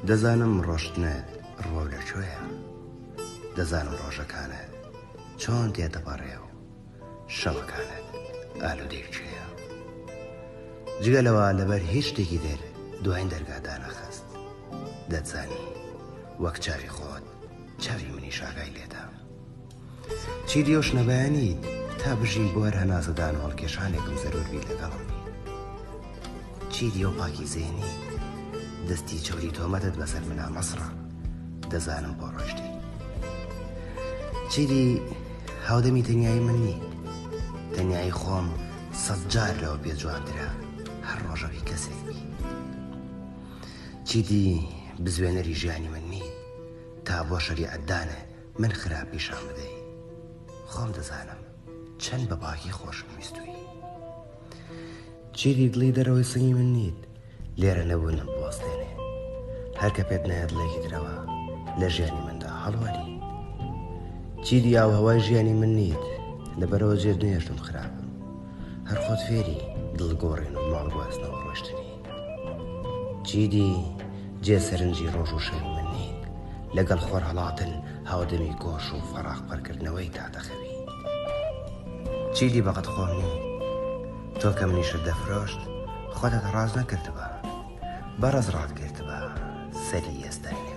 دەزانم ڕۆشتنت ڕۆ لەکوێیە، دەزانم ڕۆژەکانت چۆن تێدەپەڕێ و شەوەکانت ئالوودەی کوێیە. جگە لەوە لەبەر هیچ شتێکی دەر دوایین دەرگادا نەخست. دەتزانی وەک چاوی خۆت چاوی منی شاگای لێدا. چی دیۆش نەبەیانیت تا بژین بۆ هەر هەنازەدان و هەڵکێشانێکم زەروربی لەگەڵمی. چی دیۆ پاکی زێنی دەستی چۆری تۆمەتت بەسەر منا مەسڕە، دەزانم بۆ ڕۆشتی. چیدی هاودەمی تەنیایی من نیت، تەنیایی خۆم 100 جار لەوە پێ جوانترە هەر ڕۆژەوی کەسێک بی. چیدی بزوێنەری ژیانی من نیت تا بۆ شەریعەتدانە من خراپ پیشان بدەی. خۆم دەزانم چەند بە پاکی خۆشم ویستووی. چیدی دڵی دەرەوەی سنگی من نیت لێرە نەبوونم بوەستێنێ. هەر کە پێت نایە دڵێکی درەوە لە ژیانی مندا هەڵوەری. چیدی ئاو هەوای ژیانی من نیت لەبەرەوە جێر نێشتم خراپم. هەر خۆت فێری دڵگۆڕێن و ماڵ گواستنەوە ڕۆشتنی. چیدی جێ سەرنجی ڕۆژ و شەوی من نیت لەگەڵ خۆر هەڵاتن هاودەمی گۆش و فەراغ پەرکردنەوەی تاتەخەوی. چیدی بەقەت خۆم نیت تۆ کە منیشت دەفرۆشت خۆتت ڕاز نەکردبە، بەڕەز ڕات کردبە سەری ئێستای